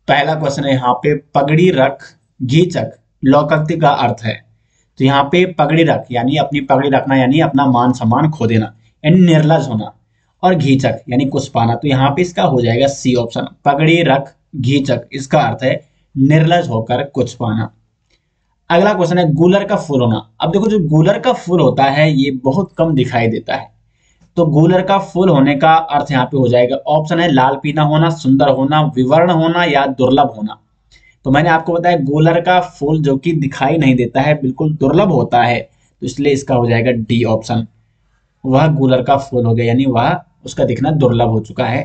पहला क्वेश्चन है यहाँ पे पगड़ी रख घीचक लौकोक्ति का अर्थ है। तो यहाँ पे पगड़ी रख यानी अपनी पगड़ी रखना यानी अपना मान सम्मान खो देना यानी निर्लज होना, और घीचक यानी कुछ पाना। तो यहाँ पे इसका हो जाएगा सी ऑप्शन, पगड़ी रख घीचक, इसका अर्थ है निर्लज होकर कुछ पाना। अगला क्वेश्चन है गूलर का फूल होना। अब देखो जो गूलर का फूल होता है ये बहुत कम दिखाई देता है, तो गूलर का फूल होने का अर्थ यहाँ पे हो जाएगा ऑप्शन है लाल पीला होना, सुंदर होना, विवर्ण होना या दुर्लभ होना। तो मैंने आपको बताया गूलर का फूल जो कि दिखाई नहीं देता है, बिल्कुल दुर्लभ होता है, तो इसलिए इसका हो जाएगा डी ऑप्शन, वह गूलर का फूल हो गया यानी वह उसका दिखना दुर्लभ हो चुका है।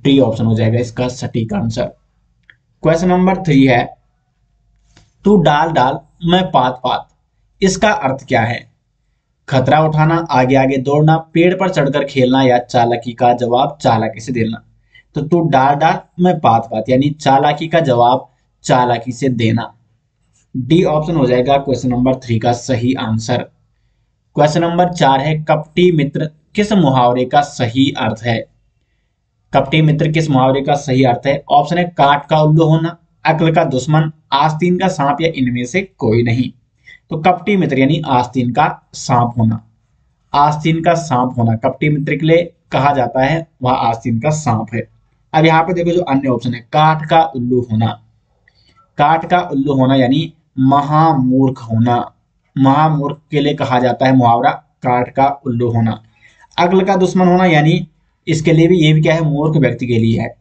डी ऑप्शन हो जाएगा इसका सटीक आंसर। क्वेश्चन नंबर 3 है तू डाल डाल मैं पात पात, इसका अर्थ क्या है? खतरा उठाना, आगे आगे दौड़ना, पेड़ पर चढ़कर खेलना या चालाकी का जवाब चालाकी से देना। तो तू डाल डाल मैं पात पात यानी चालाकी का जवाब चालाकी से देना। डी ऑप्शन हो जाएगा क्वेश्चन नंबर 3 का सही आंसर। क्वेश्चन नंबर 4 है कपटी मित्र किस मुहावरे का सही अर्थ है? कपटी मित्र किस मुहावरे का सही अर्थ है? ऑप्शन है काठ का उल्लू होना, अक्ल का दुश्मन, आस्तीन का सांप या इनमें से कोई नहीं। तो कपटी मित्र यानी आस्तीन का सांप होना, आस्तीन का सांप होना कपटी मित्र के लिए कहा जाता है, वह आस्तीन का सांप है। अब यहाँ पे देखो जो अन्य ऑप्शन है काठ का उल्लू होना, काठ का उल्लू होना यानी महामूर्ख होना, महामूर्ख के लिए कहा जाता है मुहावरा काठ का उल्लू होना। अक्ल का दुश्मन होना यानी इसके लिए भी ये भी क्या है मूर्ख व्यक्ति के लिए है,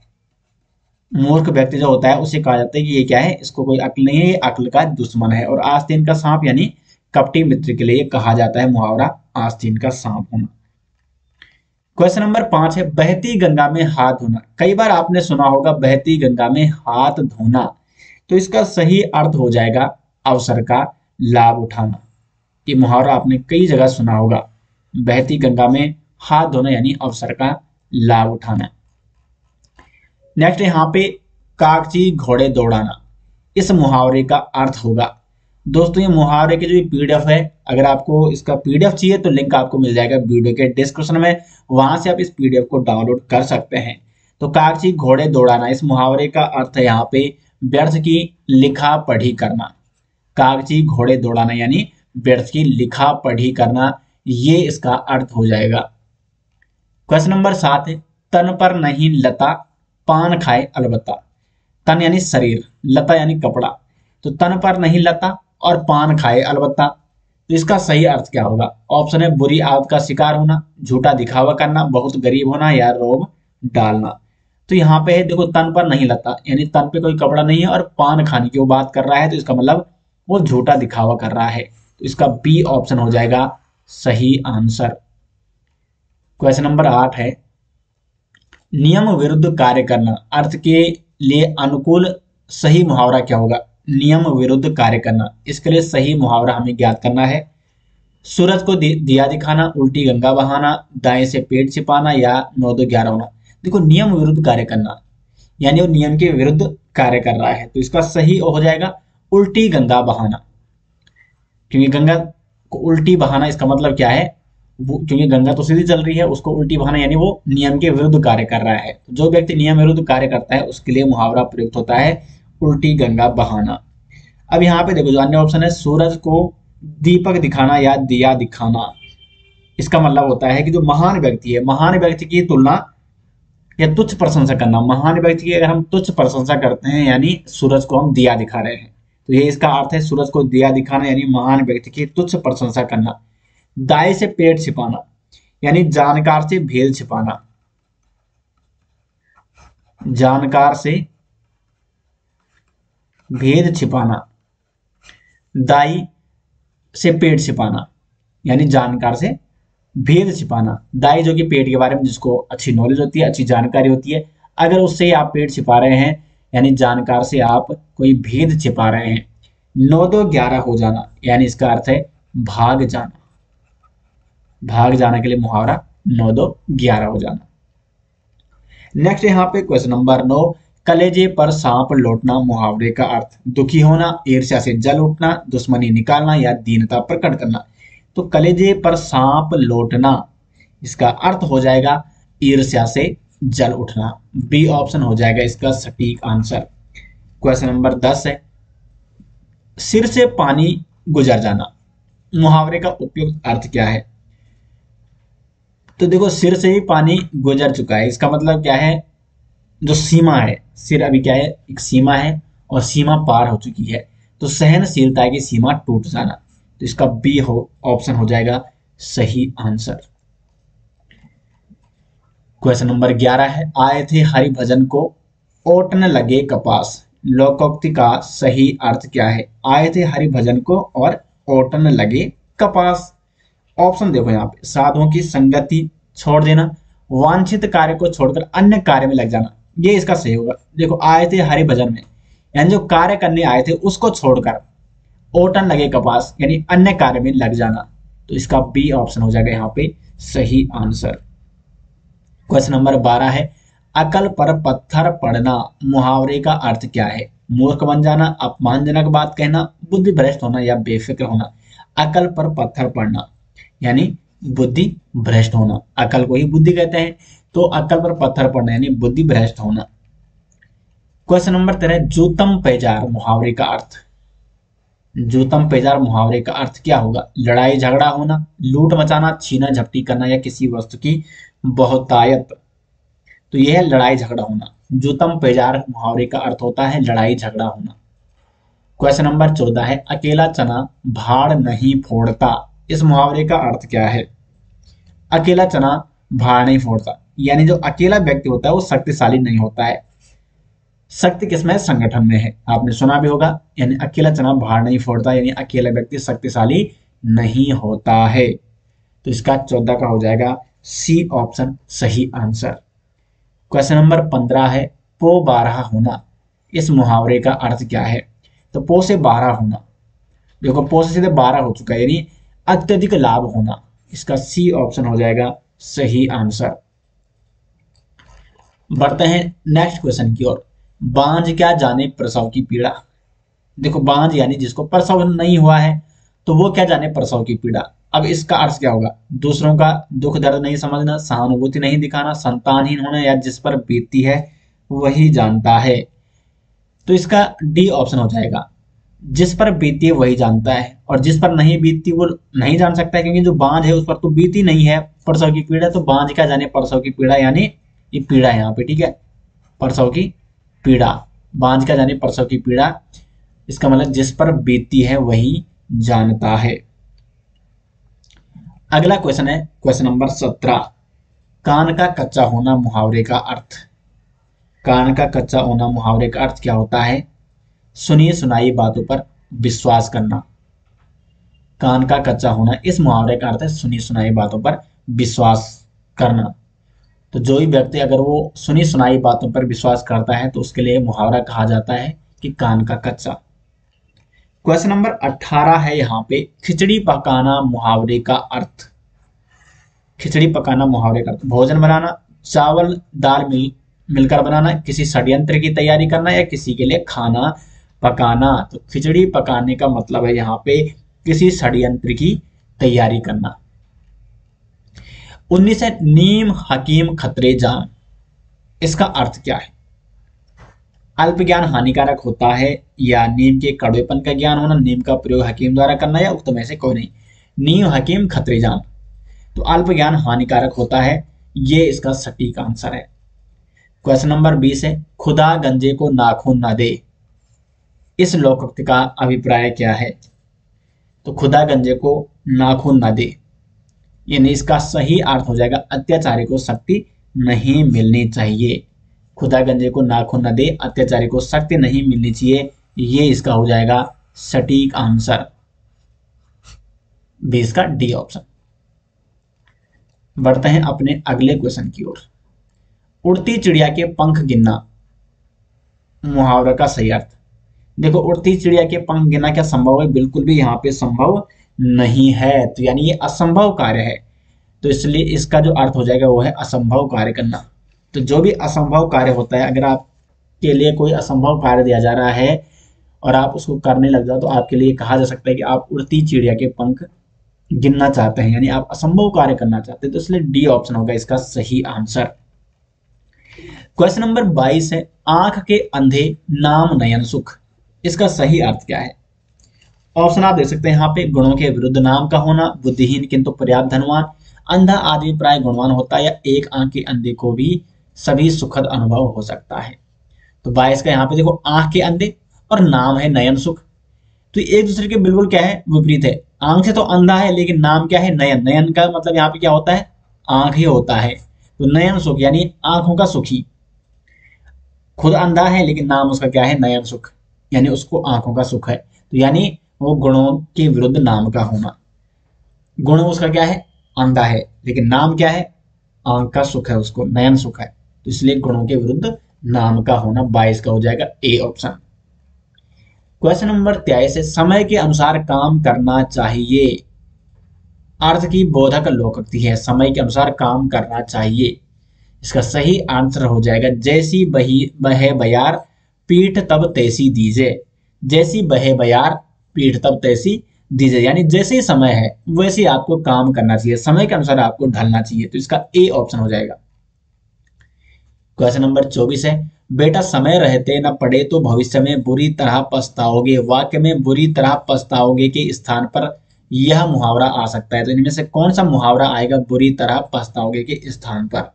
मूर्ख व्यक्ति जो होता है उसे कहा जाता है कि ये क्या है इसको कोई अक्ल नहीं है, ये अक्ल का दुश्मन है। और आस्तीन का सांप यानी कपटी मित्र के लिए कहा जाता है मुहावरा आस्तीन का सांप होना। क्वेश्चन नंबर 5 है बहती गंगा में हाथ धोना। कई बार आपने सुना होगा बहती गंगा में हाथ धोना, तो इसका सही अर्थ हो जाएगा अवसर का लाभ उठाना। ये मुहावरा आपने कई जगह सुना होगा, बहती गंगा में हाथ धोना यानी अवसर का लाभ उठाना। नेक्स्ट यहाँ पे कागजी घोड़े दौड़ाना, इस मुहावरे का अर्थ होगा। दोस्तों ये मुहावरे के जो पीडीएफ है, अगर आपको इसका पीडीएफ चाहिए तो लिंक आपको मिल जाएगा वीडियो के डिस्क्रिप्शन में, वहां से आप इस पीडीएफ को डाउनलोड कर सकते हैं। तो कागजी घोड़े दौड़ाना इस मुहावरे का अर्थ है यहाँ पे व्यर्थ की लिखा पढ़ी करना, कागजी घोड़े दौड़ाना यानी व्यर्थ की लिखा पढ़ी करना, ये इसका अर्थ हो जाएगा। क्वेश्चन नंबर 7 है तन पर नहीं लता पान खाए अलबत्ता। तन यानी शरीर, लता यानी कपड़ा, तो तन पर नहीं लता और पान खाए अलबत्ता, तो इसका सही अर्थ क्या होगा? ऑप्शन है बुरी आदत का शिकार होना, झूठा दिखावा करना, बहुत गरीब होना या रोब डालना। तो यहाँ पे है देखो तन पर नहीं लता यानी तन पे कोई कपड़ा नहीं है और पान खाने की वो बात कर रहा है, तो इसका मतलब वो झूठा दिखावा कर रहा है, तो इसका बी ऑप्शन हो जाएगा सही आंसर। क्वेश्चन नंबर 8 है नियम विरुद्ध कार्य करना, अर्थ के लिए अनुकूल सही मुहावरा क्या होगा? नियम विरुद्ध कार्य करना, इसके लिए सही मुहावरा हमें ज्ञात करना है। सूरज को दिया दिखाना, उल्टी गंगा बहाना, दाएं से पेट छिपाना या 9 2 11 होना। देखो नियम विरुद्ध कार्य करना यानी वो नियम के विरुद्ध कार्य कर रहा है, तो इसका सही हो जाएगा उल्टी गंगा बहाना, क्योंकि गंगा को उल्टी बहाना इसका मतलब क्या है, क्योंकि गंगा तो सीधी चल रही है, उसको उल्टी बहाना यानी वो नियम के विरुद्ध कार्य कर रहा है। तो जो व्यक्ति नियम विरुद्ध कार्य करता है उसके लिए मुहावरा प्रयुक्त होता है उल्टी गंगा बहाना। अब यहाँ पे देखो जो अन्य ऑप्शन है सूरज को दीपक दिखाना या दिया दिखाना, इसका मतलब होता है कि जो महान व्यक्ति है, महान व्यक्ति की तुलना या तुच्छ प्रशंसा करना, महान व्यक्ति की अगर हम तुच्छ प्रशंसा करते हैं यानी सूरज को हम दिया दिखा रहे हैं, तो ये इसका अर्थ है सूरज को दिया दिखाना यानी महान व्यक्ति की तुच्छ प्रशंसा करना। दाएं से पेट छिपाना यानी जानकार से भेद छिपाना, जानकार से भेद छिपाना, दाई से पेट छिपाना यानी जानकार से भेद छिपाना। दाई जो कि पेट के बारे में जिसको अच्छी नॉलेज होती है, अच्छी जानकारी होती है, अगर उससे ही आप पेट छिपा रहे हैं यानी जानकार से आप कोई भेद छिपा रहे हैं। 9 2 11 हो जाना यानी इसका अर्थ है भाग जाना, भाग जाना के लिए मुहावरा 9 2 11 हो जाना। नेक्स्ट यहाँ पे क्वेश्चन नंबर 9 कलेजे पर सांप लौटना मुहावरे का अर्थ दुखी होना, ईर्ष्या से जल उठना, दुश्मनी निकालना या दीनता प्रकट करना। तो कलेजे पर सांप लौटना इसका अर्थ हो जाएगा ईर्ष्या से जल उठना, बी ऑप्शन हो जाएगा इसका सटीक आंसर। क्वेश्चन नंबर 10 है, सिर से पानी गुजर जाना, मुहावरे का उपयुक्त अर्थ क्या है? तो देखो, सिर से ही पानी गुजर चुका है, इसका मतलब क्या है, जो सीमा है, सिर अभी क्या है, एक सीमा है और सीमा पार हो चुकी है, तो सहनशीलता की सीमा टूट जाना। तो इसका बी हो ऑप्शन हो जाएगा सही आंसर। क्वेश्चन नंबर 11 है, आए थे हरि भजन को ओटन लगे कपास, लोकोक्ति का सही अर्थ क्या है? आए थे हरि भजन को और ओटन लगे कपास। ऑप्शन देखो यहाँ पे, साधुओं की संगति छोड़ देना, वांछित कार्य को छोड़कर अन्य कार्य में लग जाना, ये इसका सही होगा। देखो, आए थे हरि भजन में, यानी जो कार्य करने आए थे उसको छोड़कर ओटन लगे कपास यानी अन्य कार्य में लग जाना, तो इसका बी ऑप्शन हो जाएगा यहाँ पे सही आंसर। क्वेश्चन नंबर 12 है, अकल पर पत्थर पड़ना, मुहावरे का अर्थ क्या है? मूर्ख बन जाना, अपमानजनक बात कहना, बुद्धि भ्रष्ट होना या बेफिक्र होना। अकल पर पत्थर पड़ना यानी बुद्धि भ्रष्ट होना, अकल को ही बुद्धि कहते हैं, तो अकल पर पत्थर पड़ना यानी बुद्धि भ्रष्ट होना। क्वेश्चन नंबर 13, जूतम पैजार, मुहावरे का अर्थ। जूतम पैजार मुहावरे का अर्थ क्या होगा? लड़ाई झगड़ा होना, लूट मचाना, छीना झपटी करना या किसी वस्तु की बहुतायत। तो यह है लड़ाई झगड़ा होना। जूतम पैजार मुहावरे का अर्थ होता है लड़ाई झगड़ा होना। क्वेश्चन नंबर 14 है, अकेला चना भाड़ नहीं फोड़ता, इस मुहावरे का अर्थ क्या है? अकेला चना भाड़ नहीं फोड़ता यानी जो अकेला व्यक्ति होता है वो शक्तिशाली नहीं होता है। शक्ति किसमें? संगठन में है, आपने सुना भी होगा। यानी अकेला चना भाड़ नहीं फोड़ता यानी अकेला व्यक्ति शक्तिशाली नहीं होता है, तो इसका 14 का हो जाएगा सी ऑप्शन सही आंसर। क्वेश्चन नंबर 15 है, पो बारहा होना, इस मुहावरे का अर्थ क्या है? तो पो से बारह होना, देखो पो से सीधे 12 हो चुका है यानी अत्यधिक लाभ होना, इसका सी ऑप्शन हो जाएगा सही आंसर। बढ़ते हैं नेक्स्ट क्वेश्चन की ओर, बांझ क्या जाने प्रसव की पीड़ा। देखो, बांझ यानी जिसको प्रसव नहीं हुआ है, तो वो क्या जाने प्रसव की पीड़ा। अब इसका अर्थ क्या होगा? दूसरों का दुख दर्द नहीं समझना, सहानुभूति नहीं दिखाना, संतानहीन होना या जिस पर बीतती है वही जानता है। तो इसका डी ऑप्शन हो जाएगा, जिस पर बीतती है वही जानता है, और जिस पर नहीं बीतती वो नहीं जान सकता है, क्योंकि जो बांझ है उस पर तो बीती नहीं है प्रसव की पीड़ा, तो बांझ क्या जाने प्रसव की पीड़ा, यानी ये पीड़ा है यहाँ पे, ठीक है, प्रसव की पीड़ा, बांझ क्या जाने प्रसव की पीड़ा, इसका मतलब जिस पर बीतती है वही जानता है। अगला क्वेश्चन है क्वेश्चन नंबर 17, कान का कच्चा होना मुहावरे का अर्थ। कान का कच्चा होना मुहावरे का अर्थ क्या होता है? सुनी सुनाई बातों पर विश्वास करना। कान का कच्चा होना, इस मुहावरे का अर्थ है सुनी सुनाई बातों पर विश्वास करना। तो जो भी व्यक्ति अगर वो सुनी सुनाई बातों पर विश्वास करता है तो उसके लिए मुहावरा कहा जाता है कि कान का कच्चा। क्वेश्चन नंबर 18 है यहाँ पे, खिचड़ी पकाना मुहावरे का अर्थ। खिचड़ी पकाना मुहावरे का अर्थ, भोजन बनाना, चावल दाल मिलकर बनाना, किसी षड्यंत्र की तैयारी करना या किसी के लिए खाना पकाना। तो खिचड़ी पकाने का मतलब है यहाँ पे किसी षड्यंत्र की तैयारी करना। 19 है, नीम हकीम खतरे जान, इसका अर्थ क्या है? अल्प ज्ञान हानिकारक होता है या नीम के कड़वेपन का ज्ञान होना, नीम का प्रयोग हकीम द्वारा करना या उक्त में से कोई नहीं। नीम हकीम खतरे जान, तो अल्प ज्ञान हानिकारक होता है, ये इसका सटीक आंसर है। क्वेश्चन नंबर 20 है, खुदा गंजे को नाखून न दे, इस लोकोक्ति का अभिप्राय क्या है? तो खुदा गंजे को नाखून न दे यानी इसका सही अर्थ हो जाएगा अत्याचारी को शक्ति नहीं मिलनी चाहिए। खुदा गंजे को नाखून न दे, अत्याचारी को शक्ति नहीं मिलनी चाहिए, ये इसका हो जाएगा सटीक आंसर, 20 का डी ऑप्शन। बढ़ते हैं अपने अगले क्वेश्चन की ओर, उड़ती चिड़िया के पंख गिनना मुहावरा का सही अर्थ। देखो, उड़ती चिड़िया के पंख गिनना क्या संभव है? बिल्कुल भी यहाँ पे संभव नहीं है, तो यानी ये असंभव कार्य है, तो इसलिए इसका जो अर्थ हो जाएगा वो है असंभव कार्य करना। तो जो भी असंभव कार्य होता है, अगर आपके लिए कोई असंभव कार्य दिया जा रहा है और आप उसको करने लग जाओ तो आपके लिए कहा जा सकता है कि आप उड़ती चिड़िया के पंख गिनना चाहते हैं, यानी आप असंभव कार्य करना चाहते हैं, तो इसलिए डी ऑप्शन होगा इसका सही आंसर। क्वेश्चन नंबर 22 है, आंख के अंधे नाम नयन सुख, इसका सही अर्थ क्या है? ऑप्शन आप देख सकते हैं यहाँ पे, गुणों के विरुद्ध नाम का होना, बुद्धिहीन किंतु पर्याप्त धनवान, अंधा आदमी प्राय गुणवान होता है, या एक आंख के अंधे को भी सभी सुखद अनुभव हो सकता है। तो 22 का यहाँ पे देखो, आंख के अंधे और नाम है नयन सुख, तो एक दूसरे के बिल्कुल क्या है, विपरीत है। आंख से तो अंधा है, लेकिन नाम क्या है, नयन। नयन का मतलब यहाँ पे क्या होता है, आंख ही होता है। तो नयन सुख यानी आंखों का सुखी, खुद अंधा है लेकिन नाम उसका क्या है, नयन सुख, यानी उसको आंखों का सुख है। तो यानी वो गुणों के विरुद्ध नाम का होना, गुण उसका क्या है, अंधा है, लेकिन नाम क्या है, आंख का सुख है, उसको नयन सुख है। तो इसलिए गुणों के विरुद्ध नाम का होना 22 का हो जाएगा ए ऑप्शन। क्वेश्चन नंबर 23 है, समय के अनुसार काम करना चाहिए, अर्थ की बोधक लोकोक्ति है, समय के अनुसार काम करना चाहिए। इसका सही आंसर हो जाएगा, जैसी बहे बयार पीठ तब तैसी दीजे, जैसी बहे बयार पीठ तब तैसी दीजिए, यानी जैसे ही समय है वैसे आपको काम करना चाहिए, समय के अनुसार आपको ढलना चाहिए। तो इसका ए ऑप्शन हो जाएगा। क्वेश्चन नंबर 24 है, बेटा समय रहते न पढ़े तो भविष्य में बुरी तरह पछताओगे, वाक्य में बुरी तरह पछताओगे के स्थान पर यह मुहावरा आ सकता है। तो इनमें से कौन सा मुहावरा आएगा बुरी तरह पछताओगे के स्थान पर?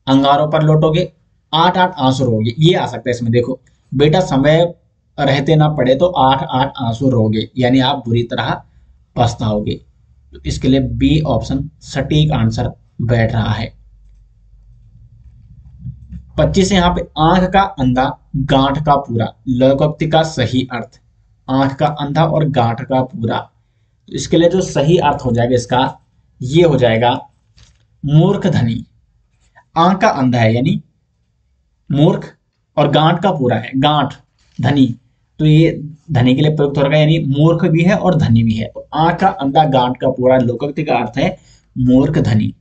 अंगारों पर लौटोगे, 8-8 आंसू रोगे, ये आ सकता है इसमें। देखो, बेटा समय रहते ना पड़े तो 8-8 आंसू रोगे, यानी आप बुरी तरह पछताओगे। तो इसके लिए बी ऑप्शन सटीक आंसर बैठ रहा है। 25 यहाँ पे, आंख का अंधा गांठ का पूरा, लोकोक्ति का सही अर्थ, आंख का अंधा और गांठ का पूरा। तो इसके लिए जो सही अर्थ हो जाएगा इसका, ये हो जाएगा मूर्ख धनी। आंख का अंधा है यानी मूर्ख, और गांठ का पूरा है, गांठ धनी, तो ये धनी के लिए प्रयुक्त होगा, यानी मूर्ख भी है और धनी भी है। तो आंख का अंधा गांठ का पूरा, लोकोक्ति का अर्थ है मूर्ख धनी।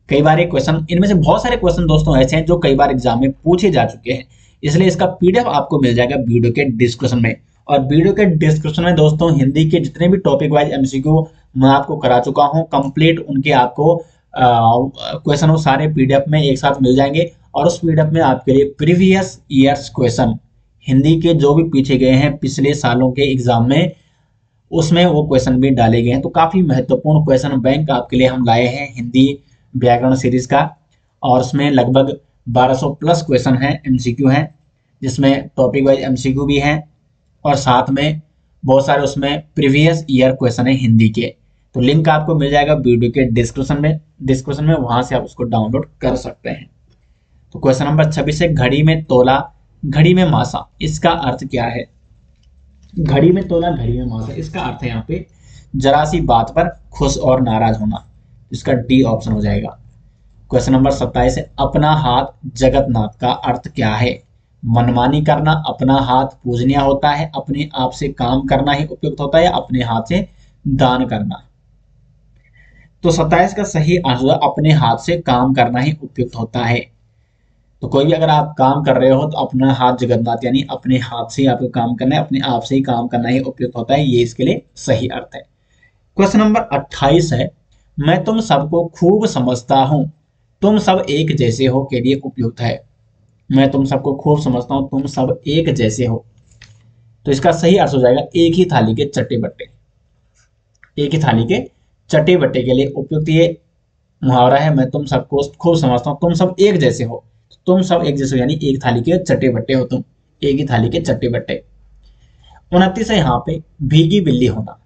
कई बार क्वेश्चन, इनमें से बहुत सारे क्वेश्चन दोस्तों ऐसे हैं जो कई बार एग्जाम में पूछे जा चुके हैं, इसलिए इसका पीडीएफ आपको मिल जाएगा वीडियो के डिस्क्रिप्शन में। और वीडियो के डिस्क्रिप्शन में दोस्तों हिंदी के जितने भी टॉपिक वाइज एमसीक्यू मैं आपको करा चुका हूं कंप्लीट, उनके आपको क्वेश्चन वो सारे पीडीएफ में एक साथ मिल जाएंगे। और उस पीडीएफ में आपके लिए प्रीवियस ईयर्स क्वेश्चन, हिंदी के जो भी पूछे गए हैं पिछले सालों के एग्जाम में, उसमें वो क्वेश्चन भी डाले गए हैं। तो काफी महत्वपूर्ण क्वेश्चन बैंक आपके लिए हम लाए हैं हिंदी व्याकरण सीरीज का, और उसमें लगभग 1200 प्लस क्वेश्चन हैं, एमसीक्यू हैं, जिसमें टॉपिक वाइज एमसीक्यू भी हैं और साथ में बहुत सारे उसमें प्रीवियस ईयर क्वेश्चन है हिंदी के। तो लिंक आपको मिल जाएगा वीडियो के डिस्क्रिप्शन में वहां से आप उसको डाउनलोड कर सकते हैं। तो क्वेश्चन नंबर 26 है, घड़ी में तोला घड़ी में मासा, इसका अर्थ क्या है? घड़ी में तोला घड़ी में मासा, इसका अर्थ है यहाँ पे जरा सी बात पर खुश और नाराज होना, इसका डी ऑप्शन हो जाएगा। क्वेश्चन नंबर 27 है, अपना हाथ जगतनाथ का अर्थ क्या है? मनमानी करना, अपना हाथ पूजनीय होता है, अपने आप से काम करना ही उपयुक्त होता है, या अपने हाथ से दान करना? तो 27 का सही आंसर अपने हाथ से काम करना ही उपयुक्त होता है। तो कोई भी अगर आप काम कर रहे हो तो अपना हाथ जगन्नाथ, यानी अपने हाथ से आपको काम करना है, अपने आप से ही काम करना ही उपयुक्त होता है, ये इसके लिए सही अर्थ है। क्वेश्चन नंबर 28 है, मैं तुम सबको खूब समझता हूं, तुम सब एक जैसे हो के लिए उपयुक्त है। मैं तुम सबको खूब समझता हूं, तुम सब एक जैसे हो, तो इसका सही अर्थ हो जाएगा एक ही थाली के चट्टे बट्टे। एक ही थाली के चट्टे बट्टे के लिए उपयुक्त ये मुहावरा है, मैं तुम सबको खूब समझता हूं, तुम सब एक जैसे हो, तुम सब एक जैसे हो, यानी एक थाली के चट्टे बट्टे हो, तुम एक ही थाली के चट्टे बट्टे। 29 है यहाँ पे, भीगी बिल्ली होना।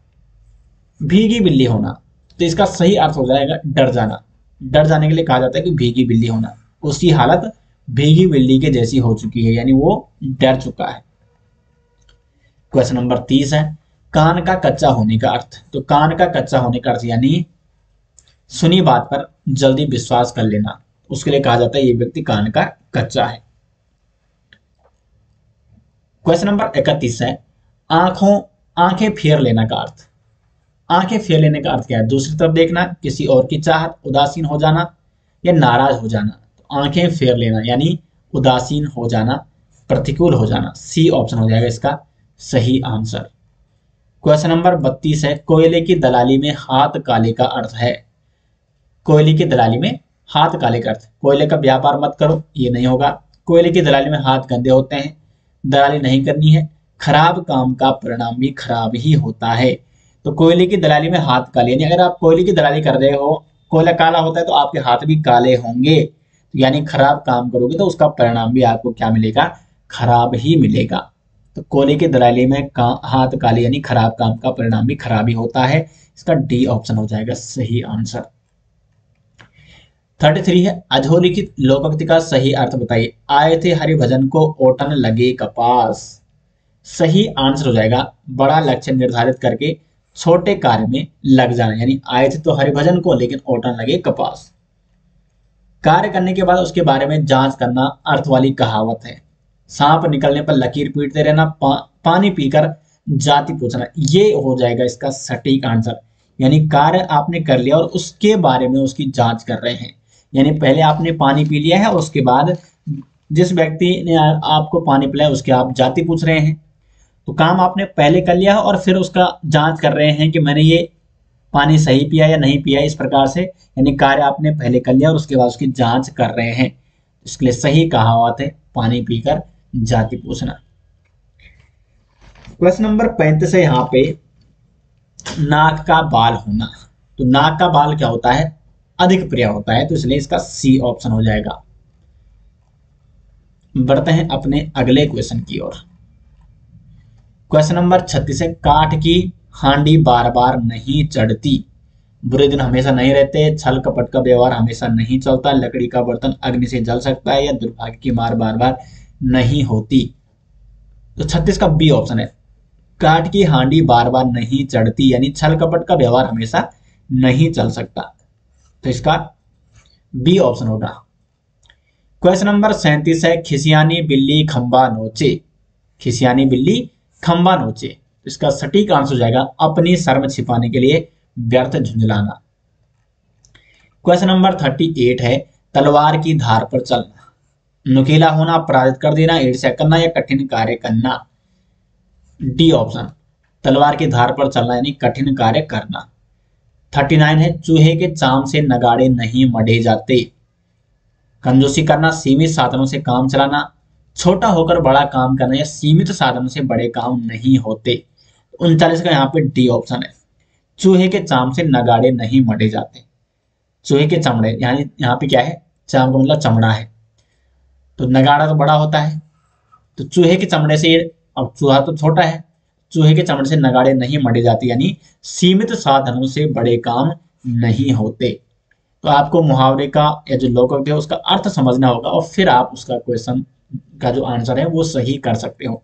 भीगी बिल्ली होना, तो इसका सही अर्थ हो जाएगा डर जाना। डर जाने के लिए कहा जाता है कि भीगी बिल्ली होना, उसकी हालत भीगी बिल्ली के जैसी हो चुकी है, यानी वो डर चुका है। क्वेश्चन नंबर 30 है, कान का कच्चा होने का अर्थ। तो कान का कच्चा होने का अर्थ यानी सुनी बात पर जल्दी विश्वास कर लेना, उसके लिए कहा जाता है ये व्यक्ति कान का कच्चा है। क्वेश्चन नंबर 31 है, आंखें फेर लेना का अर्थ। आंखें फेर लेने का अर्थ क्या है? दूसरी तरफ देखना, किसी और की चाहत, उदासीन हो जाना या नाराज हो जाना। तो आंखें फेर लेना यानी उदासीन हो जाना, प्रतिकूल हो जाना, सी ऑप्शन हो जाएगा इसका सही आंसर। क्वेश्चन नंबर 32 है, कोयले की दलाली में हाथ काले का अर्थ है। कोयले की दलाली में हाथ काले करते, कोयले का व्यापार मत करो, ये नहीं होगा। कोयले की दलाली में हाथ गंदे होते हैं, दलाली नहीं करनी है। खराब काम का परिणाम भी खराब ही होता है। तो कोयले की दलाली में हाथ काले, यानी अगर आप कोयले की दलाली कर रहे हो, कोयला काला होता है तो आपके हाथ भी काले होंगे, यानी खराब काम करोगे तो उसका परिणाम भी आपको क्या मिलेगा, खराब ही मिलेगा। तो कोयले की दलाली में हाथ काले यानी खराब काम का परिणाम भी खराब ही होता है। इसका डी ऑप्शन हो जाएगा सही आंसर। 33 है, अधोलिखित लोकोक्ति का सही अर्थ बताइए। आए थे हरिभजन को ओटन लगे कपास। सही आंसर हो जाएगा बड़ा लक्ष्य निर्धारित करके छोटे कार्य में लग जाना, यानी आए थे तो हरिभजन को लेकिन ओटन लगे कपास। कार्य करने के बाद उसके बारे में जांच करना अर्थ वाली कहावत है। सांप निकलने पर लकीर पीटते रहना, पानी पीकर जाति पूछना, ये हो जाएगा इसका सटीक आंसर। यानी कार्य आपने कर लिया और उसके बारे में उसकी जांच कर रहे हैं, यानी पहले आपने पानी पी लिया है और उसके बाद जिस व्यक्ति ने आपको पानी पिलाया उसके आप जाति पूछ रहे हैं। तो काम आपने पहले कर लिया है और फिर उसका जांच कर रहे हैं कि मैंने ये पानी सही पिया या नहीं पिया, इस प्रकार से, यानी कार्य आपने पहले कर लिया और उसके बाद उसकी जांच कर रहे हैं। इसके लिए सही कहावत है पानी पीकर जाति पूछना। क्वेश्चन नंबर 35 है यहाँ पे, नाक का बाल होना। तो नाक का बाल क्या होता है, अधिक प्रिय होता है, तो इसलिए इसका सी ऑप्शन हो जाएगा। बढ़ते हैं अपने अगले क्वेश्चन की ओर। क्वेश्चन नंबर 36 है, काठ की हांडी बार बार नहीं चढ़ती। बुरे दिन हमेशा नहीं रहते, छल कपट का व्यवहार हमेशा नहीं चलता, लकड़ी का बर्तन अग्नि से जल सकता है, या दुर्भाग्य की मार बार बार नहीं होती। तो 36 का बी ऑप्शन है, काठ की हांडी बार बार नहीं चढ़ती, यानी छल कपट का व्यवहार हमेशा नहीं चल सकता। तो इसका बी ऑप्शन होगा। क्वेश्चन नंबर 37 है, खिसियानी बिल्ली खंबा नोचे। खिसियानी बिल्ली खंबा नोचे, इसका सटीक आंसर हो जाएगा अपनी शर्म छिपाने के लिए व्यर्थ झुंझलाना। क्वेश्चन नंबर 38 है, तलवार की धार पर चलना। नुकीला होना, पराजित कर देना, ईर्ष्या करना, या कठिन कार्य करना। डी ऑप्शन, तलवार की धार पर चलना यानी कठिन कार्य करना। 39 है, चूहे के चाम से नगाड़े नहीं मढ़े जाते। कंजूसी करना, सीमित साधनों से काम चलाना, छोटा होकर बड़ा काम करना, या सीमित साधनों से बड़े काम नहीं होते। 39 का यहाँ पे डी ऑप्शन है, चूहे के चाम से नगाड़े नहीं मढ़े जाते। चूहे के चमड़े, यानी यहाँ पे क्या है, चाम का मतलब चमड़ा है, तो नगाड़ा तो बड़ा होता है, तो चूहे के चमड़े से, अब चूहा तो छोटा है, चूहे के चमड़े से नगाड़े नहीं मढ़े जाते, यानी सीमित साधनों से बड़े काम नहीं होते। तो आपको मुहावरे का या जो लोकोक्ति है उसका अर्थ समझना होगा और फिर आप उसका क्वेश्चन का जो आंसर है वो सही कर सकते हो।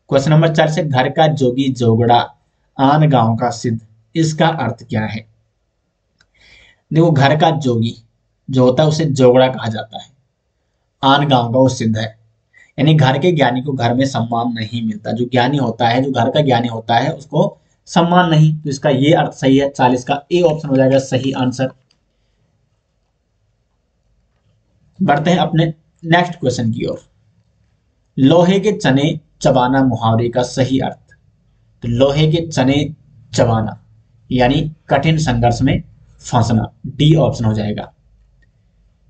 क्वेश्चन नंबर 4 से, घर का जोगी जोगड़ा आन गांव का सिद्ध, इसका अर्थ क्या है। देखो, घर का जोगी जो होता है उसे जोगड़ा कहा जाता है, आन गांव का वो सिद्ध है, यानी घर के ज्ञानी को घर में सम्मान नहीं मिलता। जो ज्ञानी होता है, जो घर का ज्ञानी होता है उसको सम्मान नहीं, तो इसका ये अर्थ सही है। 40 का ए ऑप्शन हो जाएगा सही आंसर। बढ़ते हैं अपने नेक्स्ट क्वेश्चन की ओर। लोहे के चने चबाना मुहावरे का सही अर्थ। तो लोहे के चने चबाना यानी कठिन संघर्ष में फंसना, डी ऑप्शन हो जाएगा।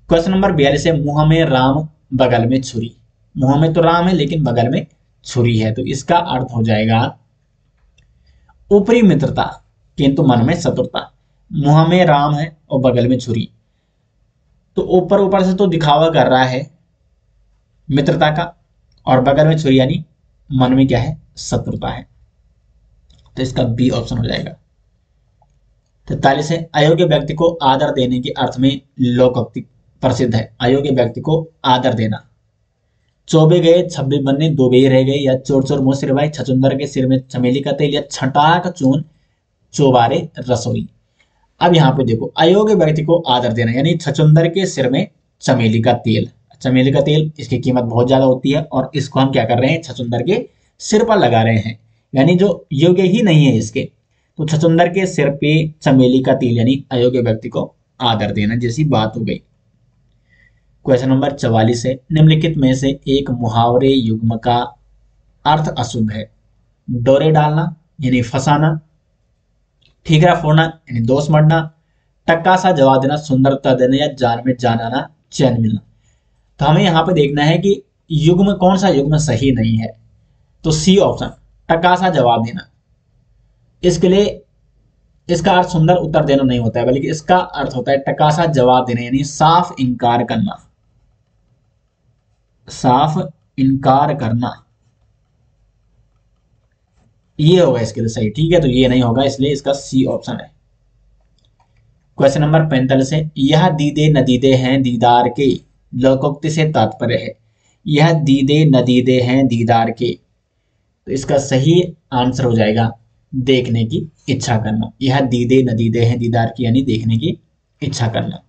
क्वेश्चन नंबर 42 है, मुंह में राम बगल में छुरी। मुंह में तो राम है लेकिन बगल में छुरी है, तो इसका अर्थ हो जाएगा ऊपरी मित्रता किंतु मन में शत्रुता। मुंह में राम है और बगल में छुरी, तो ऊपर ऊपर से तो दिखावा कर रहा है मित्रता का, और बगल में छुरी यानी मन में क्या है, शत्रुता है, तो इसका बी ऑप्शन हो जाएगा। 43 है, अयोग्य व्यक्ति को आदर देने के अर्थ में लोकोक्ति प्रसिद्ध है। अयोग्य व्यक्ति को आदर देना, चौबे गए 26 बनने 2 बेही रह गए, या चोर चोर मुँह सिर भाई, छछुंदर के सिर में चमेली का तेल, या छटाक चून चोबारे रसोई। अब यहाँ पे देखो, अयोग्य व्यक्ति को आदर देना यानी छछुंदर के सिर में चमेली का तेल। चमेली का तेल, इसकी कीमत बहुत ज्यादा होती है और इसको हम क्या कर रहे हैं, छछुंदर के सिर पर लगा रहे हैं, यानी जो योग्य ही नहीं है इसके, तो छछुंदर के सिर पे चमेली का तेल यानी अयोग्य व्यक्ति को आदर देना जैसी बात हो गई। क्वेश्चन नंबर 44 है, निम्नलिखित में से एक मुहावरे युग्म का अर्थ अशुद्ध है। डोरे डालना यानी फंसाना, ठीकरा फोड़ना यानी दोष मढ़ना, टक्का सा जवाब देना, सुंदर उत्तर देना, या जान में जान आना, चैन मिलना। तो हमें यहाँ पे देखना है कि युग्म कौन सा युग्म सही नहीं है। तो सी ऑप्शन, टक्का सा जवाब देना। इसके लिए इसका अर्थ सुंदर उत्तर देना नहीं होता है, बल्कि इसका अर्थ होता है टक्का सा जवाब देना, यानी साफ इनकार करना, साफ इनकार करना। ये होगा इसके लिए सही। ठीक है, तो ये नहीं होगा, इसलिए इसका सी ऑप्शन है। क्वेश्चन नंबर 45 है, यह दीदे नदीदे हैं दीदार के, लोकोक्ति से तात्पर्य है। यह दीदे नदीदे हैं दीदार के, तो इसका सही आंसर हो जाएगा देखने की इच्छा करना। यह दीदे नदीदे हैं दीदार की, यानी देखने की इच्छा करना।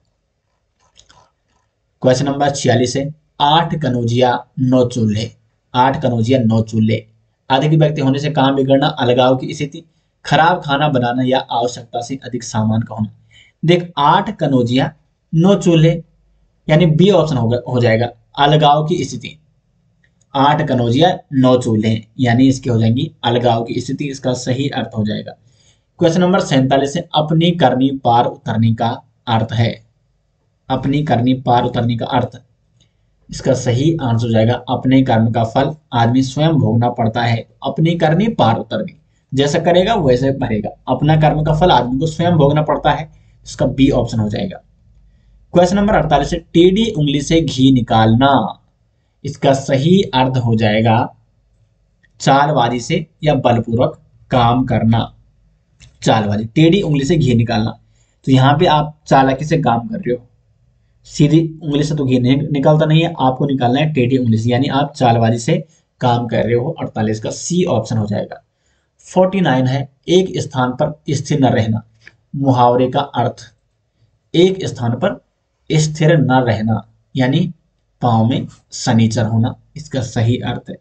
क्वेश्चन नंबर 46 है, 8 कनौजिया 9 चूल्हे। 8 कनौजिया 9 चूल्हे। अधिक व्यक्ति होने से काम बिगड़ना, अलगाव की स्थिति, खराब खाना बनाना, या आवश्यकता से अधिक सामान का होना। देख, 8 कनौजिया 9 चूल्हे, यानी बी ऑप्शन हो जाएगा, अलगाव की स्थिति। 8 कनौजिया 9 चूल्हे, यानी इसके हो जाएंगी अलगाव की स्थिति, इसका सही अर्थ हो जाएगा। क्वेश्चन नंबर 47 है, अपनी करनी पार उतरने का अर्थ है। अपनी करनी पार उतरने का अर्थ, इसका सही आंसर हो जाएगा अपने कर्म का फल आदमी स्वयं भोगना पड़ता है। अपनी करनी पार उतरनी, जैसा करेगा वैसे भरेगा। अपना कर्म का फल आदमी को स्वयं भोगना पड़ता है, इसका बी ऑप्शन हो जाएगा। क्वेश्चन नंबर 48 है, टेढ़ी उंगली से घी निकालना। इसका सही अर्थ हो जाएगा चालबाजी से या बलपूर्वक काम करना। चालबाजी, टेढ़ी उंगली से घी निकालना, तो यहाँ पे आप चालाकी से काम कर रहे हो। सीधी उंगली से तो घी निकलता नहीं है, आपको निकालना है टेढ़ी उंगली से, यानी आप चालबाजी से काम कर रहे हो। 48 का सी ऑप्शन हो जाएगा। 49 है, एक स्थान पर स्थिर न रहना। मुहावरे का अर्थ, एक स्थान पर स्थिर न रहना, यानी पांव में शनिचर होना, इसका सही अर्थ है।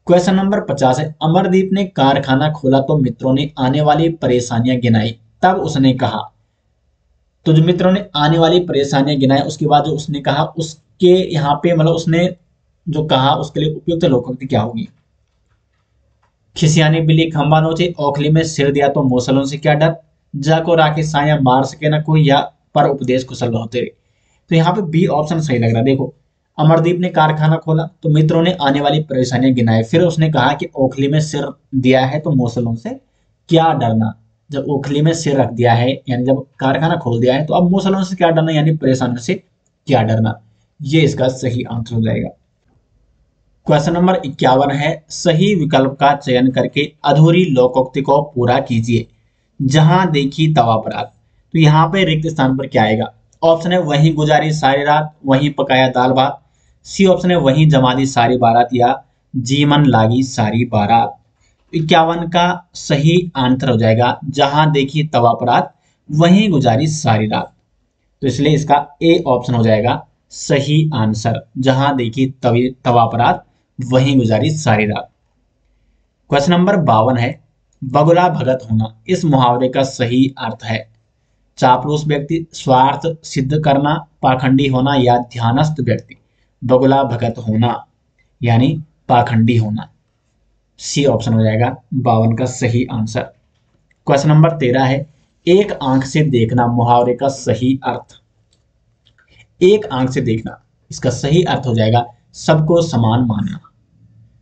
क्वेश्चन नंबर 50 है, अमरदीप ने कारखाना खोला तो मित्रों ने आने वाली परेशानियां गिनाई, तब उसने कहा। तो जो मित्रों ने आने वाली परेशानियां गिनाई, उसके बाद जो उसने कहा, उसके यहाँ पे मतलब उसने जो कहा उसके लिए उपयुक्त लोकोक्ति क्या होगी। खिसियानी बिल्ली खंबा नोचे, ओखली में सिर दिया तो मूसलों से क्या डर, जाको राखे साया मार सके ना कोई, या पर उपदेश कुशल होते रहे। तो यहाँ पे बी ऑप्शन सही लग रहा है। देखो, अमरदीप ने कारखाना खोला तो मित्रों ने आने वाली परेशानियां गिनाई, फिर उसने कहा कि ओखली में सिर दिया है तो मूसलों से क्या डरना। जब ओखली में सिर रख दिया है, यानी जब कारखाना खोल दिया है, तो अब मूसलों से क्या डरना, यानी परेशानियों से क्या डरना। ये इसका सही आंसर हो जाएगा। क्वेश्चन नंबर 51 है, सही विकल्प का चयन करके अधूरी लोकोक्ति को पूरा कीजिए। जहां देखी तवा परात, तो यहाँ पे रिक्त स्थान पर क्या आएगा। ऑप्शन है, वहीं गुजारी सारी रात, वहीं पकाया दाल भात। सी ऑप्शन है, वहीं जमा दी सारी बारात, या जीवन लागी सारी बारात। 51 का सही आंसर हो जाएगा, जहां देखी तवा परात, वहीं गुजारी सारी रात। तो इसलिए इसका ए ऑप्शन हो जाएगा सही आंसर, जहां देखी तवा परात, वहीं गुजारी सारी रात। क्वेश्चन नंबर 52 है, बगुला भगत होना। इस मुहावरे का सही अर्थ है चापलूस व्यक्ति, स्वार्थ सिद्ध करना, पाखंडी होना, या ध्यानस्थ व्यक्ति। बगुला भगत होना यानी पाखंडी होना। सी ऑप्शन हो जाएगा 52 का सही आंसर। क्वेश्चन नंबर 13 है, एक आंख से देखना। मुहावरे का सही अर्थ, एक आंख से देखना, इसका सही अर्थ हो जाएगा सबको समान मानना।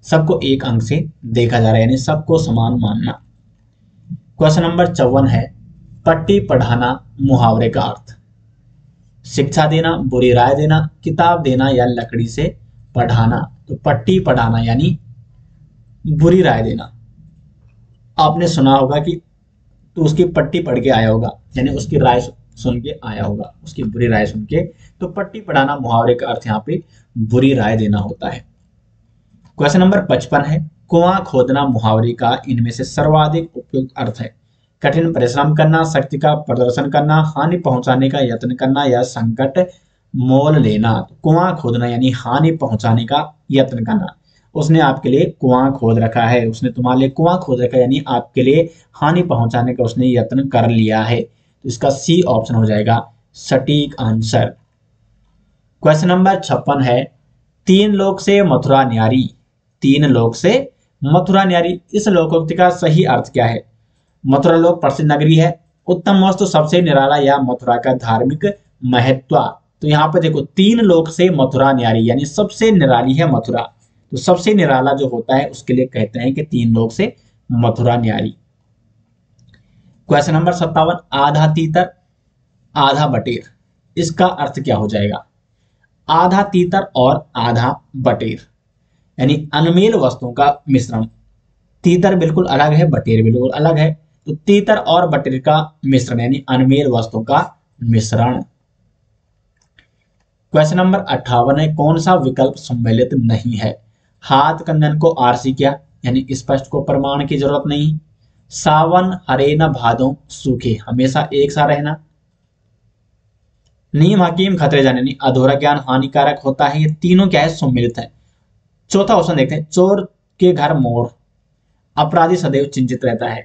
सबको एक आंख से देखा जा रहा है, यानी सबको समान मानना। क्वेश्चन नंबर 54 है, पट्टी पढ़ाना। मुहावरे का अर्थ, शिक्षा देना, बुरी राय देना, किताब देना, या लकड़ी से पढ़ाना। तो पट्टी पढ़ाना यानी बुरी राय देना। आपने सुना होगा कि तो उसकी पट्टी पढ़ के आया होगा, यानी उसकी राय सुन के आया होगा, उसकी बुरी राय सुन के। तो पट्टी पढ़ाना मुहावरे का अर्थ यहाँ पे बुरी राय देना होता है। क्वेश्चन नंबर 55 है, कुआं खोदना। मुहावरे का इनमें से सर्वाधिक उपयुक्त अर्थ है कठिन परिश्रम करना, शक्ति का प्रदर्शन करना, हानि पहुंचाने का यत्न करना, या संकट मोल लेना। तो कुआं खोदना यानी हानि पहुंचाने का यत्न करना। उसने आपके लिए कुआं खोद रखा है, उसने तुम्हारे लिए कुआं खोद रखा है, यानी आपके लिए हानि पहुंचाने का उसने यत्न कर लिया है। तो इसका सी ऑप्शन हो जाएगा सटीक आंसर। क्वेश्चन नंबर 56 है, 3 लोक से मथुरा न्यारी। 3 लोक से मथुरा न्यारी, इस लोकोक्ति का सही अर्थ क्या है। मथुरा लोक प्रसिद्ध नगरी है, उत्तम वस्तु, सबसे निराला या मथुरा का धार्मिक महत्व। तो यहाँ पे देखो, तीन लोक से मथुरा न्यारी, यानी सबसे निराली है मथुरा। तो सबसे निराला जो होता है उसके लिए कहते हैं कि तीन लोक से मथुरा न्यारी। क्वेश्चन नंबर 57, आधा तीतर आधा बटेर, इसका अर्थ क्या हो जाएगा? आधा तीतर और आधा बटेर यानी अनमेल वस्तुओं का मिश्रण। तीतर बिल्कुल अलग है, बटेर बिल्कुल अलग है। तो तीतर और बटेर का मिश्रण यानी अनमेल वस्तुओं का मिश्रण। क्वेश्चन नंबर 58 है, कौन सा विकल्प सम्मिलित नहीं है? हाथ कंगन को आरसी क्या, यानी स्पष्ट को प्रमाण की जरूरत नहीं। सावन हरे न भादों सूखे, हमेशा एक सा रहना। नीम हकीम खतरे जाने, यानी अधूरा ज्ञान हानिकारक होता है। ये तीनों क्या है? सम्मिलित है। चौथा ऑप्शन देखते हैं, चोर के घर मोर, अपराधी सदैव चिंतित रहता है।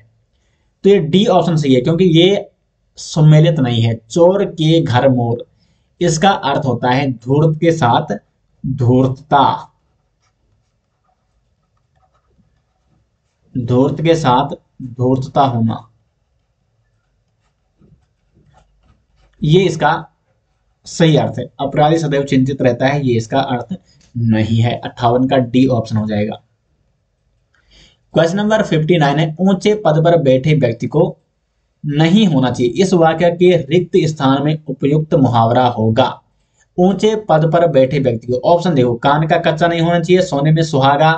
तो ये डी ऑप्शन सही है, क्योंकि ये सम्मिलित नहीं है। चोर के घर मोर, इसका अर्थ होता है धूर्त के साथ धूर्तता, धूर्त के साथ धूर्तता होना, ये इसका सही अर्थ है। अपराधी सदैव चिंतित रहता है, ये इसका अर्थ नहीं है। 58 का डी ऑप्शन हो जाएगा। क्वेश्चन नंबर 59 है, ऊंचे पद पर बैठे व्यक्ति को नहीं होना चाहिए, इस वाक्य के रिक्त स्थान में उपयुक्त मुहावरा होगा। ऊंचे पद पर बैठे व्यक्ति को, ऑप्शन देखो, कान का कच्चा नहीं होना चाहिए, सोने में सुहागा,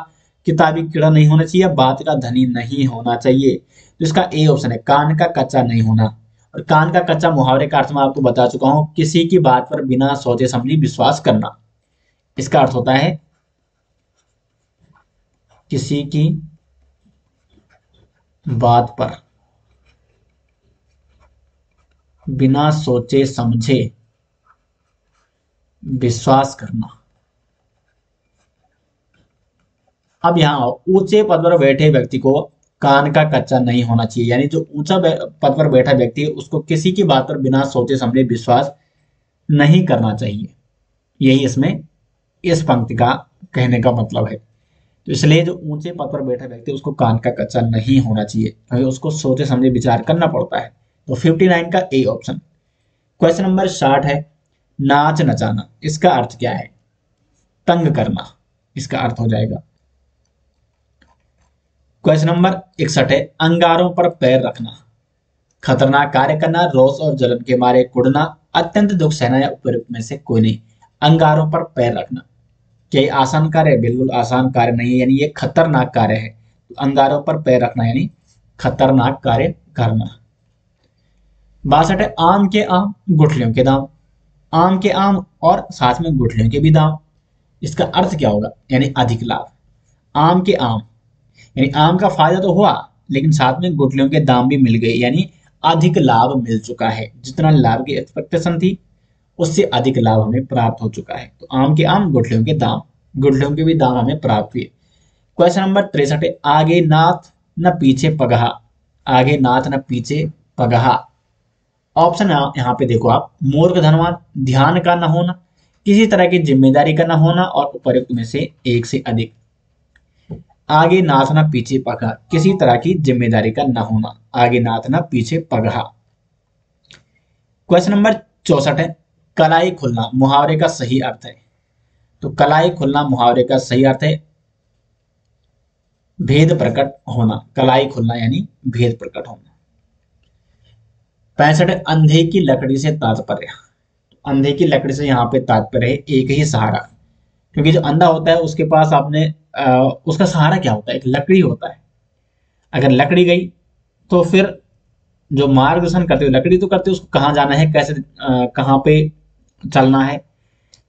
किताबी कीड़ा नहीं होना चाहिए, बात का धनी नहीं होना चाहिए। तो इसका ए ऑप्शन है, कान का कच्चा नहीं होना। और कान का कच्चा मुहावरे का अर्थ मैं आपको बता चुका हूं, किसी की बात पर बिना सोचे समझे विश्वास करना। इसका अर्थ होता है किसी की बात पर बिना सोचे समझे विश्वास करना। अब यहां ऊंचे पद पर बैठे व्यक्ति को कान का कच्चा नहीं होना चाहिए, यानी जो ऊंचा पद पर बैठा व्यक्ति है उसको किसी की बात पर बिना सोचे समझे विश्वास नहीं करना चाहिए। यही इसमें इस पंक्ति का कहने का मतलब है। तो इसलिए जो ऊंचे पद पर बैठा व्यक्ति उसको कान का कच्चा नहीं होना चाहिए, क्योंकि उसको सोचे समझे विचार करना पड़ता है। तो 59 का ए ऑप्शन। क्वेश्चन नंबर 60 है, नाच नचाना, इसका अर्थ क्या है? तंग करना, इसका अर्थ हो जाएगा। क्वेश्चन नंबर 61 है, अंगारों पर पैर रखना, खतरनाक कार्य करना, रोष और जलन के मारे कुड़ना, अत्यंत दुख सहना या उपयुक्त में से कोई नहीं। अंगारों पर पैर रखना, क्या ये आसान कार्य है? बिल्कुल आसान कार्य नहीं है, यानी ये खतरनाक कार्य है। तो अंगारों पर पैर रखना यानी खतरनाक कार्य करना। 62 है, आम के आम गुठलियों के दाम, आम के आम और साथ में गुठलियों के भी दाम, इसका अर्थ क्या होगा? यानी अधिक लाभ। आम के आम यानी आम का फायदा तो हुआ, लेकिन साथ में गुठलियों के दाम भी मिल गए, यानी अधिक लाभ मिल चुका है। जितना लाभ की एक्सपेक्टेशन थी उससे अधिक लाभ हमें प्राप्त हो चुका है। तो आम के आम गुठलियों के दाम, गुठलियों के भी दाम हमें प्राप्त हुए। क्वेश्चन नंबर 63 है, आगे नाथ न पीछे पगहा, आगे नाथ न पीछे पगहा। ऑप्शन यहाँ पे देखो आप, मूर्ख धनवान, ध्यान का न होना, किसी तरह की जिम्मेदारी का न होना और उपयुक्त में से एक से अधिक। आगे नाथ न पीछे पगहा, किसी तरह की जिम्मेदारी का न होना, आगे नाथ न पीछे पगहा। क्वेश्चन नंबर 64 है, कलाई खुलना मुहावरे का सही अर्थ है। तो कलाई खुलना मुहावरे का सही अर्थ है भेद प्रकट होना, कलाई खुलना यानी भेद प्रकट होना। 65 है, अंधे की लकड़ी से तात्पर्य, अंधे की लकड़ी से यहाँ पे तात्पर्य है एक ही सहारा, क्योंकि जो अंधा होता है उसके पास आपने उसका सहारा क्या होता है? एक लकड़ी होता है। अगर लकड़ी गई तो फिर जो मार्गदर्शन करते हो, लकड़ी तो करते हो उसको कहाँ जाना है, कैसे कहाँ पे चलना है।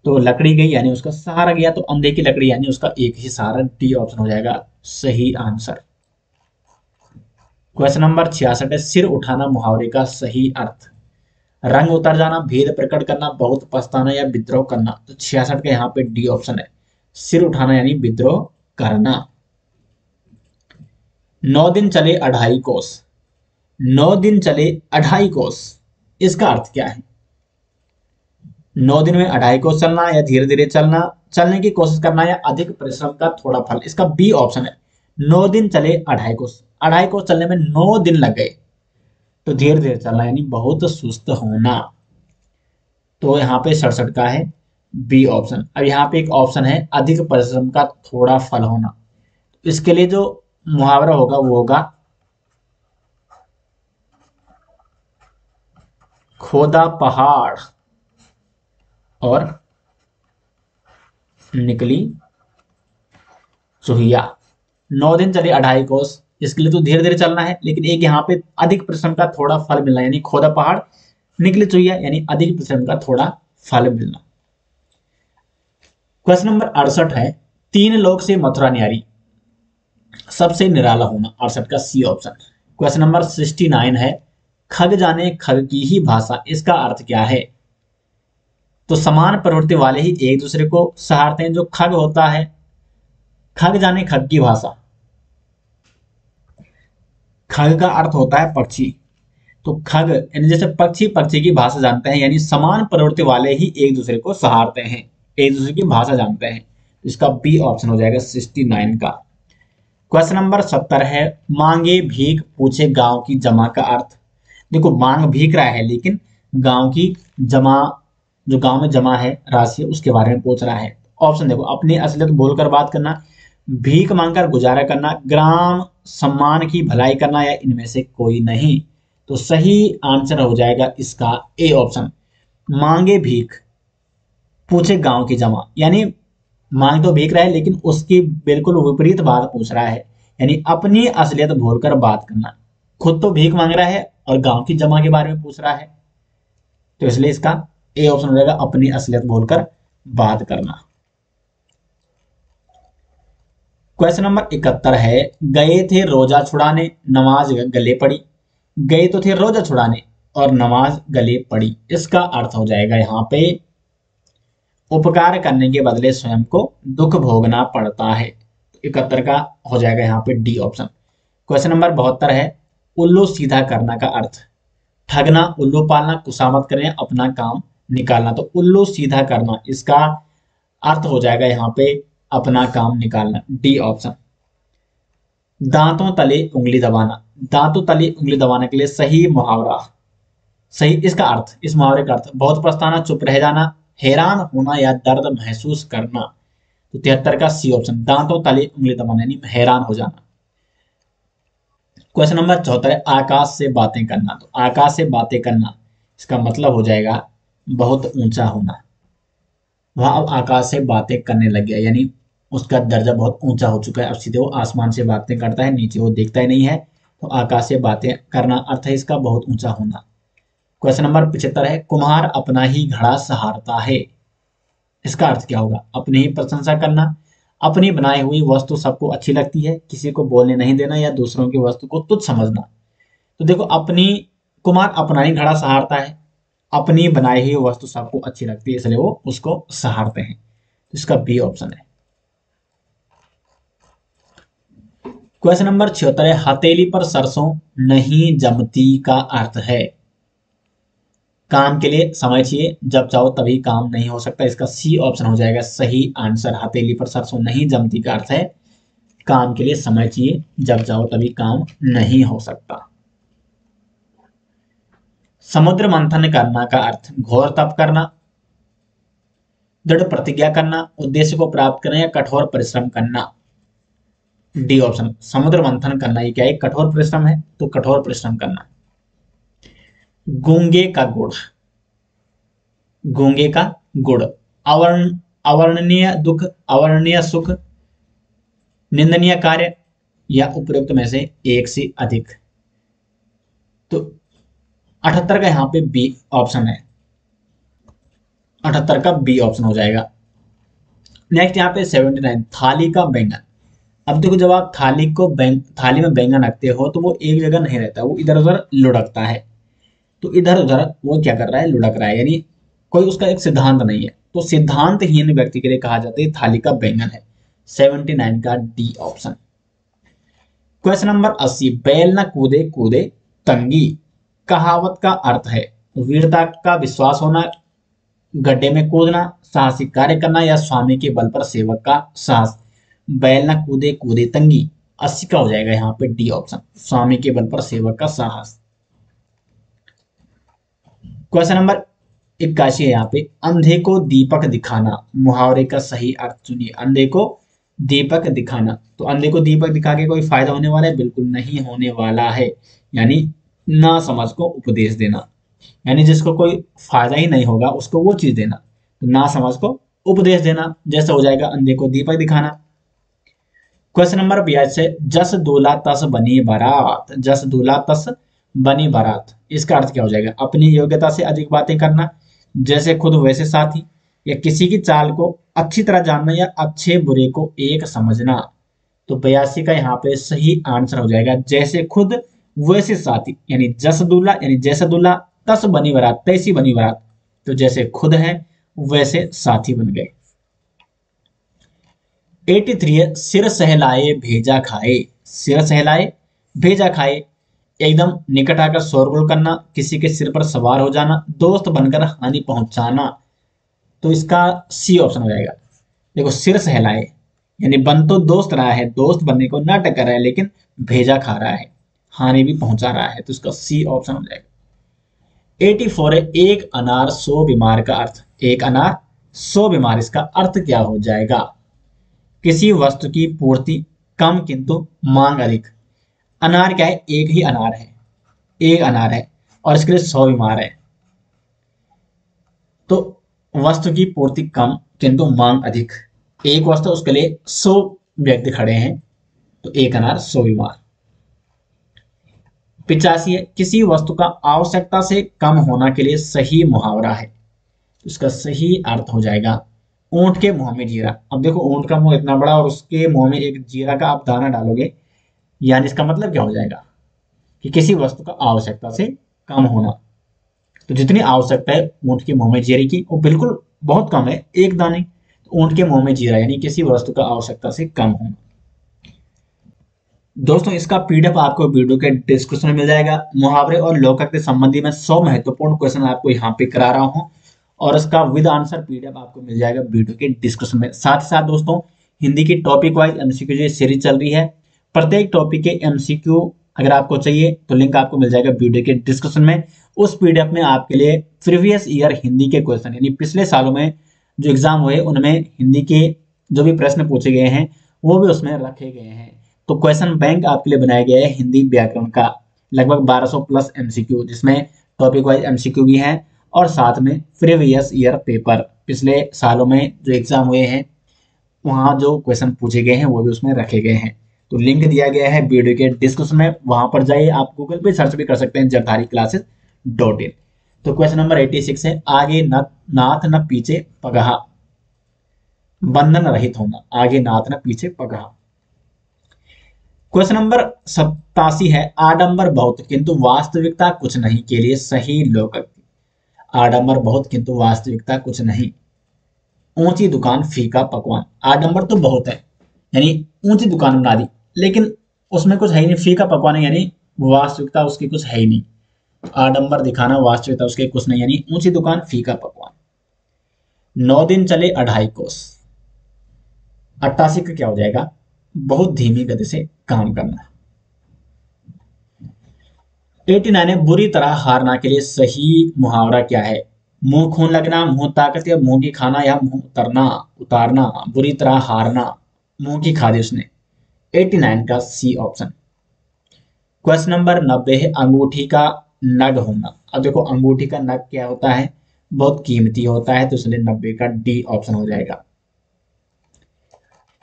तो लकड़ी गई यानी उसका सहारा गया, तो अंधे की लकड़ी यानी उसका एक ही सहारा। डी ऑप्शन हो जाएगा सही आंसर। क्वेश्चन नंबर 66 है, सिर उठाना मुहावरे का सही अर्थ, रंग उतर जाना, भेद प्रकट करना, बहुत पछताना या विद्रोह करना। तो 66 का यहाँ पे डी ऑप्शन है, सिर उठाना यानी विद्रोह करना। 9 दिन चले 2.5 कोस, 9 दिन चले 2.5 कोस, इसका अर्थ क्या है? 9 दिन में 2.5 कोस चलना या धीरे धीरे चलना, चलने की कोशिश करना या अधिक परिश्रम का थोड़ा फल। इसका बी ऑप्शन है, 9 दिन चले 2.5 कोस, 2.5 कोस चलने में 9 दिन लग गए। तो धीरे धीरे चलना यानी बहुत सुस्त होना। तो यहाँ पे 67 का है बी ऑप्शन। अब यहाँ पे एक ऑप्शन है अधिक परिश्रम का थोड़ा फल होना। इसके लिए जो मुहावरा होगा वो होगा खोदा पहाड़ और निकली चुहिया। 9 दिन चले 2.5 कोस। इसके लिए तो धीरे धीरे चलना है, लेकिन एक यहाँ पे अधिक परिश्रम का थोड़ा फल मिलना, यानी खोदा पहाड़ निकली चुहिया, यानी अधिक परिश्रम का थोड़ा फल मिलना। क्वेश्चन नंबर 68 है, 3 लोक से मथुरा न्यारी सबसे निराला होना। 68 का सी ऑप्शन। क्वेश्चन नंबर 69 है, खग जाने खग की ही भाषा, इसका अर्थ क्या है? तो समान प्रवृत्ति वाले ही एक दूसरे को सहारते हैं। जो खग होता है, खग जाने खग की भाषा, खग का अर्थ होता है पक्षी। तो खग यानी जैसे पक्षी पक्षी की भाषा जानते हैं, यानी समान प्रवृत्ति वाले ही एक दूसरे को सहारते हैं, एक दूसरे की भाषा जानते हैं। तो इसका बी ऑप्शन हो जाएगा 69 का। क्वेश्चन नंबर 70 है, मांगे भीख पूछे गांव की जमा का अर्थ। देखो मांग भीख रहा है, लेकिन गांव की जमा, जो गांव में जमा है राशि उसके बारे में पूछ रहा है। ऑप्शन देखो, अपनी असलियत बोलकर बात करना, भीख मांगकर गुजारा करना, ग्राम सम्मान की भलाई करना, या इनमें से कोई नहीं। तो सही आंसर हो जाएगा इसका ए ऑप्शन, मांगे भीख पूछे गांव की जमा। यानी मांग तो भीख रहा है, लेकिन उसकी बिल्कुल विपरीत बात पूछ रहा है, यानी अपनी असलियत भूलकर बात करना। खुद तो भीख मांग रहा है और गांव की जमा के बारे में पूछ रहा है, तो इसलिए इसका ए ऑप्शन हो जाएगा, अपनी असलियत बोलकर बात करना। क्वेश्चन नंबर 71 है, गए थे रोजा छुड़ाने नमाज गले पड़ी। गए तो थे रोजा छुड़ाने और नमाज गले पड़ी, इसका अर्थ हो जाएगा यहाँ पे उपकार करने के बदले स्वयं को दुख भोगना पड़ता है। 71 का हो जाएगा यहाँ पे डी ऑप्शन। क्वेश्चन नंबर 72 है, उल्लू सीधा करना का अर्थ। ठगना, उल्लू पालना, कुशामत करें, अपना काम निकालना। तो उल्लू सीधा करना, इसका अर्थ हो जाएगा यहाँ पे अपना काम निकालना, डी ऑप्शन। दांतों तले उंगली दबाना, दांतों तले उंगली दबाने के लिए सही मुहावरा, सही इसका अर्थ, इस मुहावरे का अर्थ बहुत पछताना, चुप रह जाना, हैरान होना या दर्द महसूस करना। तो 73 का सी ऑप्शन, दांतों तले उंगली दबाना यानी हैरान हो जाना। क्वेश्चन नंबर 74 है, आकाश से बातें करना। तो आकाश से बातें करना, इसका मतलब हो जाएगा बहुत ऊंचा होना। वह अब आकाश से बातें करने लग गया, यानी उसका दर्जा बहुत ऊंचा हो चुका है, अब सीधे वो आसमान से बातें करता है, नीचे वो देखता ही नहीं है। तो आकाश से बातें करना अर्थ है इसका बहुत ऊंचा होना। क्वेश्चन नंबर 75 है, कुम्हार अपना ही घड़ा सहारता है। इसका अर्थ क्या होगा? अपनी ही प्रशंसा करना, अपनी बनाई हुई वस्तु सबको अच्छी लगती है, किसी को बोलने नहीं देना, या दूसरों की वस्तु को तुच्छ समझना। तो देखो अपनी, कुम्हार अपना ही घड़ा सहारता है, अपनी बनाई हुई वस्तु सबको अच्छी लगती है, इसलिए वो उसको सहारते हैं। तो इसका बी ऑप्शन है। क्वेश्चन नंबर 76 है, हथेली पर सरसों नहीं जमती का अर्थ है। काम के लिए समय चाहिए, जब चाहो तभी काम नहीं हो सकता, इसका सी ऑप्शन हो जाएगा सही आंसर। हथेली पर सरसों नहीं जमती का अर्थ है काम के लिए समय चाहिए, जब चाहो तभी काम नहीं हो सकता। समुद्र मंथन करना का अर्थ घोर तप करना, दृढ़ प्रतिज्ञा करना, उद्देश्य को प्राप्त करना, या कठोर परिश्रम करना। डी ऑप्शन, समुद्र मंथन करना, ये क्या है? कठोर परिश्रम है, तो कठोर परिश्रम करना। गूंगे का गुड़, गूंगे का गुड़, अवर्णनीय दुख, अवर्णनीय सुख, निंदनीय कार्य, या उपयुक्त में से एक से अधिक। तो 78 का यहाँ पे बी ऑप्शन है, 78 का बी ऑप्शन हो जाएगा। नेक्स्ट यहाँ पे 79, थाली का बैंगन। अब देखो जब आप थाली में बैंगन रखते हो तो वो एक जगह नहीं रहता, वो इधर उधर लुढ़कता है। तो इधर उधर वो क्या कर रहा है? लुढ़क रहा है, यानी कोई उसका एक सिद्धांत नहीं है। तो सिद्धांतहीन व्यक्ति के लिए कहा जाता है थाली का बैंगन है। 79 का डी ऑप्शन। क्वेश्चन नंबर 80, बैल न कूदे कूदे तंगी। कहावत का अर्थ है वीरता का विश्वास होना, गड्ढे में कूदना, साहसिक कार्य करना, या स्वामी के बल पर सेवक का साहस। बैल न कूदे कूदे तंगी, 80 का हो जाएगा यहाँ पे डी ऑप्शन, स्वामी के बल पर सेवक का साहस। क्वेश्चन नंबर 81 है यहाँ पे, अंधे को दीपक दिखाना, मुहावरे का सही अर्थ चुनिए। अंधे को दीपक दिखाना, तो अंधे को दीपक दिखा के कोई फायदा होने वाला है? बिल्कुल नहीं होने वाला है। यानी ना समझ को उपदेश देना, यानी जिसको कोई फायदा ही नहीं होगा उसको वो चीज देना, तो ना समझ को उपदेश देना जैसे हो जाएगा अंधे को दीपक दिखाना। क्वेश्चन नंबर 82 है, जस दूल्हा तस बनी बारात, जस दूल्हा तस बनी बारात, इसका अर्थ क्या हो जाएगा? अपनी योग्यता से अधिक बातें करना, जैसे खुद वैसे साथी, या किसी की चाल को अच्छी तरह जानना, या अच्छे बुरे को एक समझना। तो 82 का यहाँ पे सही आंसर हो जाएगा जैसे खुद वैसे साथी, यानी जस दूल्हा यानी जैसा दूल्हा, तस बनी बारात तैसी बनी बारात, तो जैसे खुद है वैसे साथी बन गए। 83 है, सिर सहलाए भेजा खाए, सिर सहलाए भेजा खाए, एकदम निकट आकर शोरगुल करना, किसी के सिर पर सवार हो जाना, दोस्त बनकर हानि पहुंचाना, तो इसका सी ऑप्शन हो जाएगा। देखो सिर सहलाए यानी बन तो दोस्त रहा है, दोस्त बनने को नाटक कर रहा है, लेकिन भेजा खा रहा है, हानि भी पहुंचा रहा है, तो इसका सी ऑप्शन हो जाएगा। 84 है, एक अनार 100 बीमार का अर्थ, एक अनार 100 बीमार, इसका अर्थ क्या हो जाएगा? किसी वस्तु की पूर्ति कम किंतु मांग अधिक। अनार क्या है? एक ही अनार है, एक अनार है और इसके लिए 100 बीमार है, तो वस्तु की पूर्ति कम किंतु मांग अधिक, एक वस्तु उसके लिए 100 व्यक्ति खड़े हैं, तो एक अनार 100 बीमार। 85 है, किसी वस्तु का आवश्यकता से कम होना के लिए सही मुहावरा है, तो इसका सही अर्थ हो जाएगा ऊंट के मुंह में जीरा। अब देखो ऊंट का मुंह इतना बड़ा और उसके मुंह में एक जीरा का आप दाना डालोगे, यानी इसका मतलब क्या हो जाएगा कि किसी वस्तु का आवश्यकता से कम होना, तो जितनी आवश्यकता है ऊंट के मुंह में जीरे की वो बिल्कुल बहुत कम है, एक दाने, तो ऊंट के मुंह में जीरा यानी किसी वस्तु का आवश्यकता से कम होना। दोस्तों इसका पीडीएफ आपको वीडियो के डिस्क्रिप्शन में मिल जाएगा। मुहावरे और लोकक से संबंधित मैं 100 महत्वपूर्ण क्वेश्चन आपको यहाँ पे करा रहा हूँ और इसका विद आंसर पीडीएफ आपको मिल जाएगा वीडियो के डिस्क्रिप्शन में। साथ ही साथ दोस्तों हिंदी की टॉपिक वाइज एमसीक्यू जो सीरीज चल रही है, प्रत्येक टॉपिक के एमसीक्यू अगर आपको चाहिए तो लिंक आपको मिल जाएगा वीडियो के डिस्क्रिप्शन में। उस पीडीएफ में आपके लिए प्रीवियस ईयर हिंदी के क्वेश्चन यानी पिछले सालों में जो एग्जाम हुए उनमें हिंदी के जो भी प्रश्न पूछे गए हैं वो भी उसमें रखे गए हैं। तो क्वेश्चन बैंक आपके लिए बनाया गया है हिंदी व्याकरण का, लगभग 1200 प्लस एमसीक्यू, जिसमें टॉपिक वाइज एमसीक्यू भी हैं और साथ में प्रीवियस ईयर पेपर पिछले सालों में जो एग्जाम हुए हैं वहाँ जो क्वेश्चन पूछे गए हैं वो भी उसमें रखे गए हैं। तो लिंक दिया गया है वीडियो के डिस्क्रिप्शन में, वहां पर जाइए, आप गूगल पे सर्च भी कर सकते हैं jardhari-classes.in। तो क्वेश्चन नंबर 86 है, आगे न नाथ न पीछे पगहा, बंधन रहित होना, आगे नाथ न पीछे पगहा। क्वेश्चन नंबर 87 है, आडंबर बहुत किंतु वास्तविकता कुछ नहीं के लिए सही लोकोक्ति, आडंबर बहुत किंतु वास्तविकता कुछ नहीं। ऊंची दुकान फीका पकवान, आडंबर तो बहुत है यानी ऊंची दुकान बना दी लेकिन उसमें कुछ है ही नहीं, फीका पकवान है यानी वास्तविकता उसकी कुछ है ही नहीं, आडंबर दिखाना वास्तविकता उसके कुछ नहीं, यानी ऊंची दुकान फीका पकवान। 9 दिन चले 2.5 कोस, 88 का क्या हो जाएगा? बहुत धीमी गति से काम करना। 89 है, बुरी तरह हारना के लिए सही मुहावरा क्या है? मुंह खून लगना, मुंह ताकत, या मुंह की खाना, या मुंह उतरना उतारना, बुरी तरह हारना, मुंह की खा दी उसने। 89 का सी ऑप्शन। क्वेश्चन नंबर 90 है, अंगूठी का नग होना। अब देखो अंगूठी का नग क्या होता है? बहुत कीमती होता है, तो इसलिए 90 का डी ऑप्शन हो जाएगा।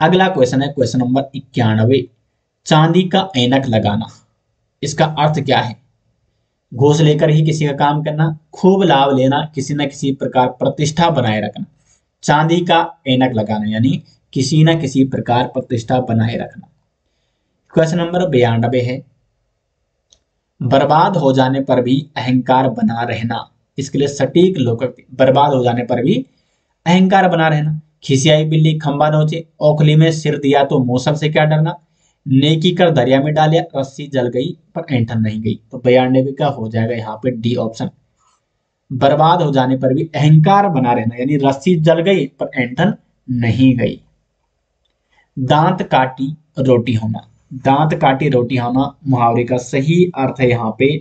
अगला क्वेश्चन है क्वेश्चन नंबर 91, चांदी का ऐनक लगाना, इसका अर्थ क्या है? घूस लेकर ही किसी का काम करना, खूब लाभ लेना, किसी न किसी प्रकार प्रतिष्ठा बनाए रखना। चांदी का ऐनक लगाना यानी किसी न किसी प्रकार प्रतिष्ठा बनाए रखना। क्वेश्चन नंबर 92 है, बर्बाद हो जाने पर भी अहंकार बना रहना, इसके लिए सटीक लोकोक्ति, बर्बाद हो जाने पर भी अहंकार बना रहना। खिसियाई बिल्ली खंबा नोचे, ओखली में सिर दिया तो मूसल से क्या डरना, नेकी कर दरिया में डालिया, रस्सी जल गई पर ऐंठन नहीं गई। तो 92 का हो जाएगा यहाँ पे डी ऑप्शन। बर्बाद हो जाने पर भी अहंकार बना रहना यानी रस्सी जल गई पर ऐंठन नहीं गई। दांत काटी रोटी होना, दांत काटी रोटी होना मुहावरे का सही अर्थ है यहाँ पे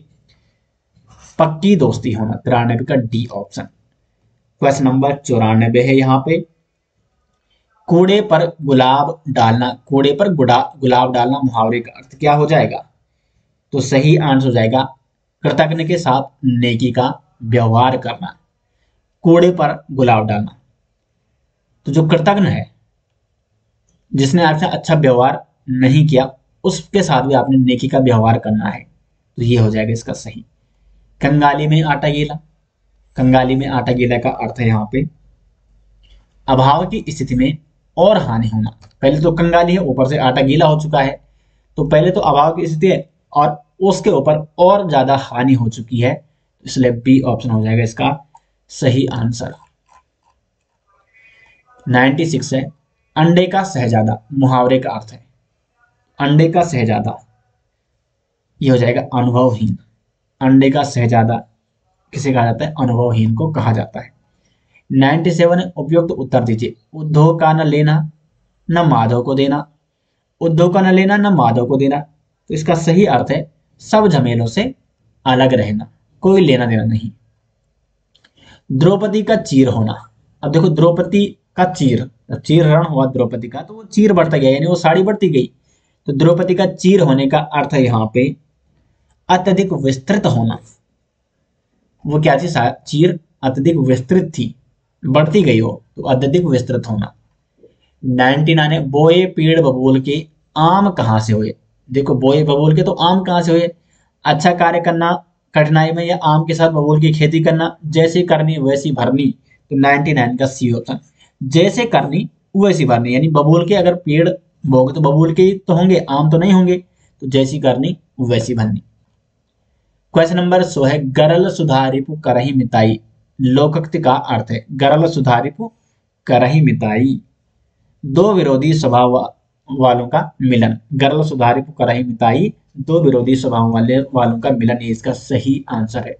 पक्की दोस्ती होना, 93 का डी ऑप्शन। क्वेश्चन नंबर 94 है यहाँ पे, कूड़े पर गुलाब डालना, कूड़े पर गुलाब डालना मुहावरे का अर्थ क्या हो जाएगा? तो सही आंसर हो जाएगा कृतज्ञ के साथ नेकी का व्यवहार करना, कूड़े पर गुलाब डालना। तो जो कृतज्ञ है, जिसने आपसे अच्छा व्यवहार नहीं किया, उसके साथ भी आपने नेकी का व्यवहार करना है, तो ये हो जाएगा इसका सही। कंगाली में आटा गीला, कंगाली में आटा गीला का अर्थ है यहाँ पे अभाव की स्थिति में और हानि होना। पहले तो कंगाली है, ऊपर से आटा गीला हो चुका है, तो पहले तो अभाव की स्थिति है और उसके ऊपर और ज्यादा हानि हो चुकी है, इसलिए बी ऑप्शन हो जाएगा इसका सही आंसर। 96 है, अंडे का शहजादा मुहावरे का अर्थ है, अंडे का शहजादा ये हो जाएगा अनुभवहीन। अंडे का शहजादा किसे कहा जाता है? अनुभवहीन को कहा जाता है। 97 है, उपयुक्त उत्तर दीजिए। उद्धव का न लेना न माधव को देना, उद्धव का न लेना न माधव को देना, तो इसका सही अर्थ है सब झमेलों से अलग रहना, कोई लेना देना नहीं। द्रौपदी का चीर होना, अब देखो द्रौपदी का चीर, चीर रण हुआ द्रौपदी का, तो वो चीर बढ़ता गया, यानी वो साड़ी बढ़ती गई, तो द्रौपदी का चीर होने का अर्थ है यहाँ पे अत्यधिक विस्तृत होना। वो क्या थी? चीर अत्यधिक विस्तृत थी, बढ़ती गई हो, तो अत्यधिक विस्तृत होना। 99 है, बोए पेड़ बबूल के आम कहाँ से हुए? देखो बोए बबूल के, तो आम कहाँ से हुए? अच्छा कार्य करना कठिनाई में, या आम के साथ बबूल की खेती करना, जैसे करनी वैसी भरनी, तो 99 का सी ऑप्शन। जैसे करनी वैसी भरनी, यानी बबूल के अगर पेड़ बोगे तो बबूल के तो होंगे, आम तो नहीं होंगे, तो जैसी करनी वैसी भरनी। क्वेश्चन नंबर 100 है, गरल सुधारिपु करही मिताई लोकोक्ति का अर्थ है। गरल सुधारिपु करही मिताई, दो विरोधी स्वभाव वालों का मिलन। गरल सुधारिपु करही मिताई, दो विरोधी स्वभाव वालों का मिलन, ये इसका सही आंसर है।